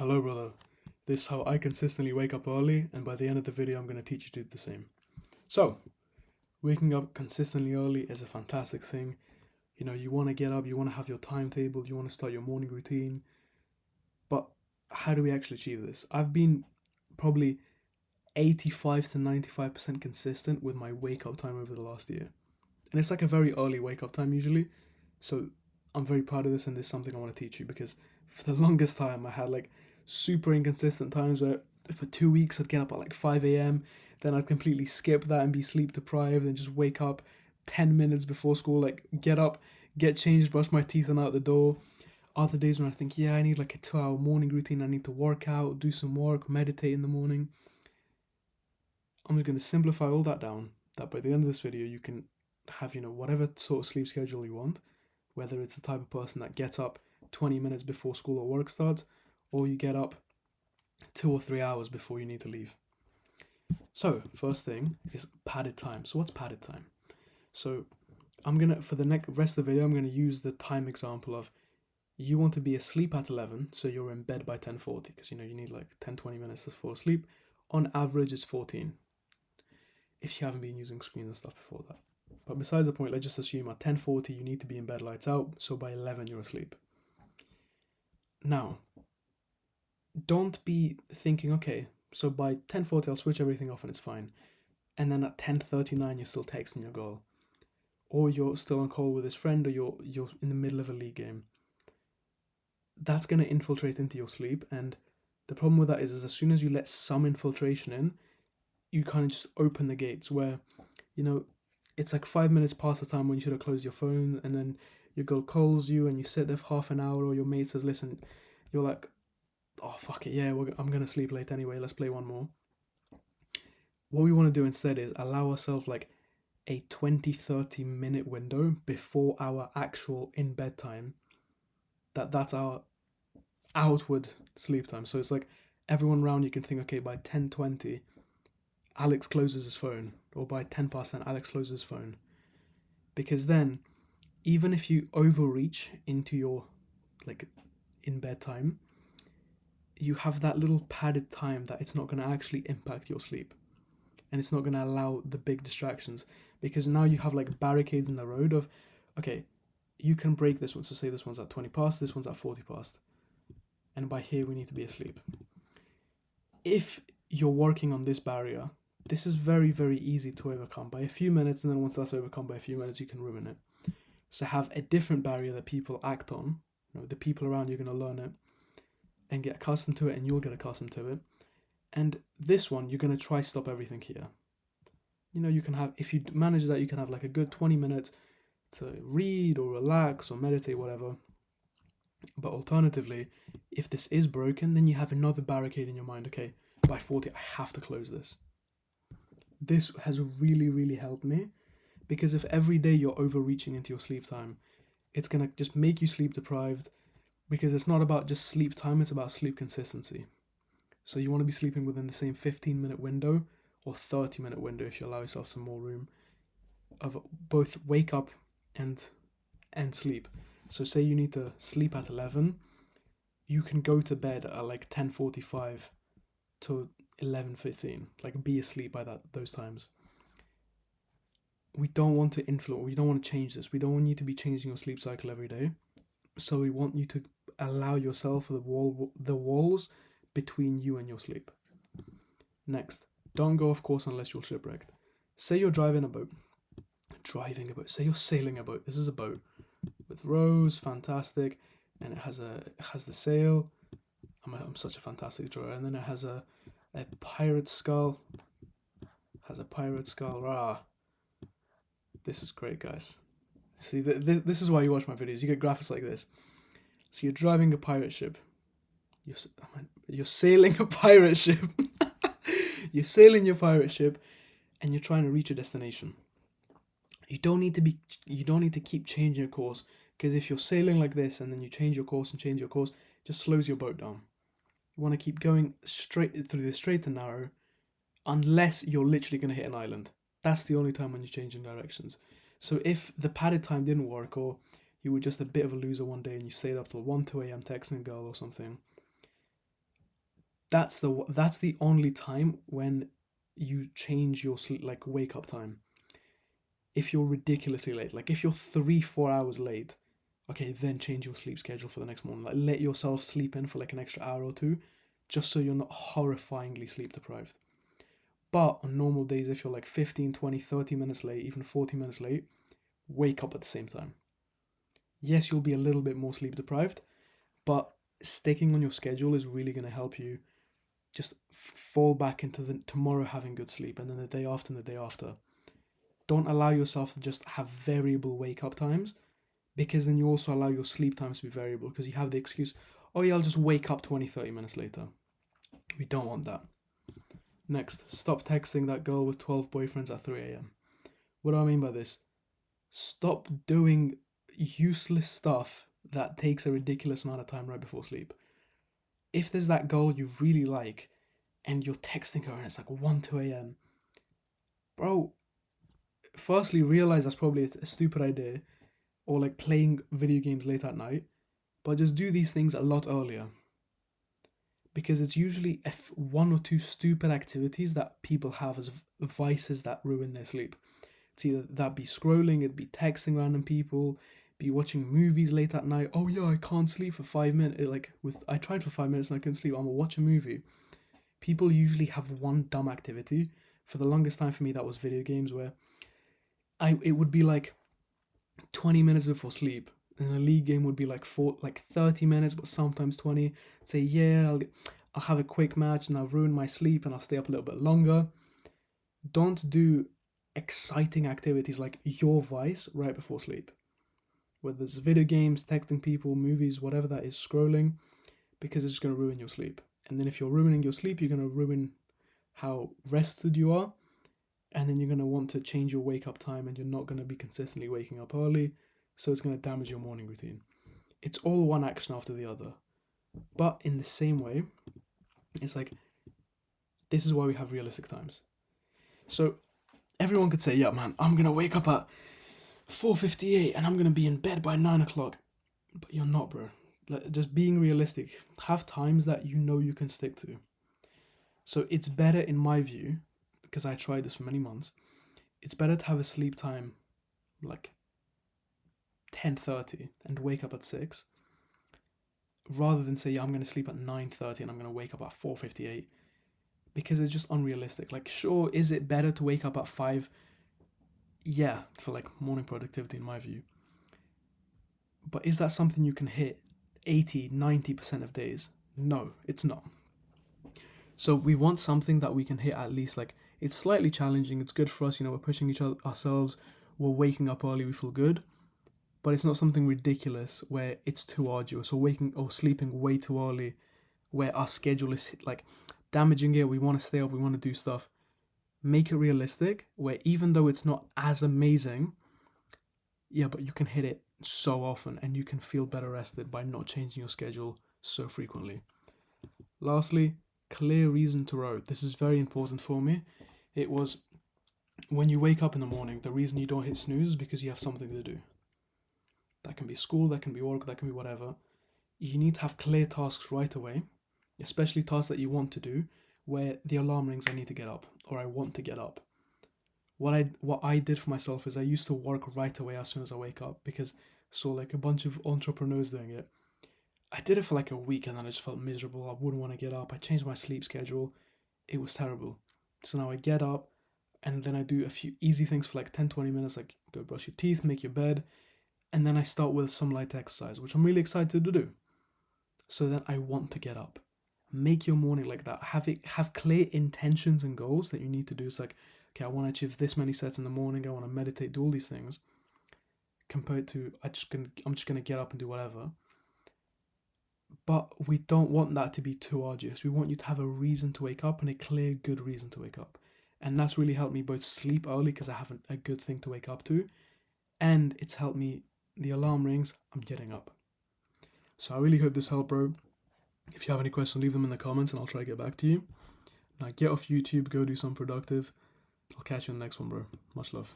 Hello, brother. This is how I consistently wake up early, and by the end of the video, I'm going to teach you to do the same. So, waking up consistently early is a fantastic thing. You know, you want to get up, you want to have your timetable, you want to start your morning routine. But how do we actually achieve this? I've been probably 85 to 95% consistent with my wake up time over the last year. And it's like a very early wake up time usually. So, I'm very proud of this, and this is something I want to teach you because for the longest time, I had like super inconsistent times where for 2 weeks I'd get up at like 5 a.m., then I'd completely skip that and be sleep deprived and just wake up 10 minutes before school, like get up, get changed, brush my teeth, and out the door. Other days when I think, yeah, I need like a 2 hour morning routine, I need to work out, do some work, meditate in the morning. I'm just going to simplify all that down, that by the end of this video, you can have, whatever sort of sleep schedule you want, whether it's the type of person that gets up 20 minutes before school or work starts, or you get up 2 or 3 hours before you need to leave. So, first thing is padded time. So, what's padded time? So, for the next rest of the video, I'm gonna use the time example of you want to be asleep at 11, so you're in bed by 10:40, because you need like 10-20 minutes to fall asleep. On average, it's 14, if you haven't been using screens and stuff before that. But besides the point, let's just assume at 10:40 you need to be in bed lights out, so by 11 you're asleep. Now, don't be thinking, okay, so by 10:40 I'll switch everything off and it's fine. And then at 10:39 you're still texting your girl. Or you're still on call with his friend, or you're in the middle of a league game. That's gonna infiltrate into your sleep, and the problem with that is as soon as you let some infiltration in, you kind of just open the gates where, it's like 5 minutes past the time when you should have closed your phone, and then your girl calls you and you sit there for half an hour, or your mate says, listen, you're like, oh, fuck it, yeah, I'm going to sleep late anyway, let's play one more. What we want to do instead is allow ourselves like a 20-30 minute window before our actual in bed time. That's our outward sleep time. So it's like everyone around you can think, okay, by 10:20, Alex closes his phone, or by 10 past 10, Alex closes his phone. Because then, even if you overreach into your like in bed time, you have that little padded time that it's not going to actually impact your sleep, and it's not going to allow the big distractions, because now you have like barricades in the road of, okay, you can break this one, so say this one's at 20 past, this one's at 40 past, and by here we need to be asleep. If you're working on this barrier, this is very, very easy to overcome by a few minutes, and then once that's overcome by a few minutes, you can ruin it. So have a different barrier that people act on. The people around you are going to learn it and get accustomed to it, and you'll get accustomed to it. And this one, you're going to try stop everything here. You can have, if you manage that, you can have like a good 20 minutes to read or relax or meditate, whatever. But alternatively, if this is broken, then you have another barricade in your mind. Okay, by 40, I have to close this. This has really, really helped me, because if every day you're overreaching into your sleep time, it's going to just make you sleep deprived, because it's not about just sleep time, it's about sleep consistency. So you want to be sleeping within the same 15-minute window or 30-minute window, if you allow yourself some more room, of both wake up and sleep. So say you need to sleep at 11, you can go to bed at like 10:45 to 11:15, like be asleep by those times. We don't want to influence, we don't want to change this. We don't want you to be changing your sleep cycle every day. So we want you to allow yourself the walls between you and your sleep. Next, don't go off course unless you're shipwrecked. Say you're driving a boat. Say you're sailing a boat. This is a boat with rows, fantastic, and it has the sail. I'm such a fantastic drawer. And then it has a pirate skull. Rah. This is great, guys. See, this is why you watch my videos. You get graphics like this. So you're driving a pirate ship. You're sailing a pirate ship. You're sailing your pirate ship, and you're trying to reach a destination. You don't need to keep changing your course, because if you're sailing like this and then you change your course, it just slows your boat down. You want to keep going straight through the straight and narrow, unless you're literally going to hit an island. That's the only time when you're changing directions. So if the padded time didn't work, or you were just a bit of a loser one day and you stayed up till 1, 2 a.m. texting a girl or something, that's the only time when you change your sleep, like wake up time. If you're ridiculously late, like if you're 3-4 hours late, okay, then change your sleep schedule for the next morning. Like let yourself sleep in for like an extra hour or two, just so you're not horrifyingly sleep deprived. But on normal days, if you're like 15, 20, 30 minutes late, even 40 minutes late, wake up at the same time. Yes, you'll be a little bit more sleep deprived, but sticking on your schedule is really going to help you just fall back into the tomorrow having good sleep, and then the day after and the day after. Don't allow yourself to just have variable wake up times, because then you also allow your sleep times to be variable, because you have the excuse, oh yeah, I'll just wake up 20, 30 minutes later. We don't want that. Next, stop texting that girl with 12 boyfriends at 3 a.m. What do I mean by this? Stop doing useless stuff that takes a ridiculous amount of time right before sleep. If there's that girl you really like and you're texting her and it's like 1, 2 a.m., bro, firstly, realize that's probably a stupid idea, or like playing video games late at night, but just do these things a lot earlier. Because it's usually one or two stupid activities that people have as vices that ruin their sleep. It's either that be scrolling, it'd be texting random people, be watching movies late at night. Oh yeah, I can't sleep for 5 minutes. I tried for 5 minutes and I couldn't sleep. I'm gonna watch a movie. People usually have one dumb activity. For the longest time for me, that was video games, where it would be like 20 minutes before sleep, and a league game would be like 30 minutes, but sometimes 20. Say, yeah, I'll have a quick match and I'll ruin my sleep and I'll stay up a little bit longer. Don't do exciting activities like your vice right before sleep. Whether it's video games, texting people, movies, whatever that is, scrolling, because it's going to ruin your sleep. And then if you're ruining your sleep, you're going to ruin how rested you are, and then you're going to want to change your wake up time, and you're not going to be consistently waking up early, so it's going to damage your morning routine. It's all one action after the other. But in the same way, it's like, this is why we have realistic times. So everyone could say, yeah, man, I'm going to wake up at 4:58 and I'm going to be in bed by 9 o'clock. But you're not, bro. Like, just being realistic. Have times that you know you can stick to. So it's better, in my view, because I tried this for many months, it's better to have a sleep time like 10:30 and wake up at 6, rather than say, yeah, I'm going to sleep at 9:30 and I'm going to wake up at 4:58, because it's just unrealistic. Like, sure, is it better to wake up at 5? Yeah, for like morning productivity, in my view. But is that something you can hit 80-90% of days? No, it's not. So we want something that we can hit at least, like, it's slightly challenging, it's good for us, we're pushing ourselves, we're waking up early, we feel good, but it's not something ridiculous where it's too arduous, or waking or sleeping way too early, where our schedule is like damaging it, we want to stay up, we want to do stuff. Make it realistic, where even though it's not as amazing, yeah, but you can hit it so often and you can feel better rested by not changing your schedule so frequently. Lastly, clear reason to row. This is very important for me. It was, when you wake up in the morning, the reason you don't hit snooze is because you have something to do. That can be school, that can be work, that can be whatever. You need to have clear tasks right away, especially tasks that you want to do, where the alarm rings, I need to get up, or I want to get up. What I did for myself is I used to work right away as soon as I wake up, because I saw like a bunch of entrepreneurs doing it. I did it for like a week and then I just felt miserable. I wouldn't want to get up. I changed my sleep schedule. It was terrible. So now I get up and then I do a few easy things for like 10-20 minutes, like go brush your teeth, make your bed, and then I start with some light exercise, which I'm really excited to do. So then I want to get up. Make your morning like that. Have clear intentions and goals that you need to do. It's like, okay, I want to achieve this many sets in the morning. I want to meditate, do all these things. Compared to I'm just gonna get up and do whatever. But we don't want that to be too arduous. We want you to have a reason to wake up, and a clear, good reason to wake up. And that's really helped me both sleep early, because I have a good thing to wake up to, and it's helped me, the alarm rings, I'm getting up. So I really hope this helped, bro. If you have any questions, leave them in the comments and I'll try to get back to you. Now get off YouTube, go do something productive. I'll catch you in the next one, bro. Much love.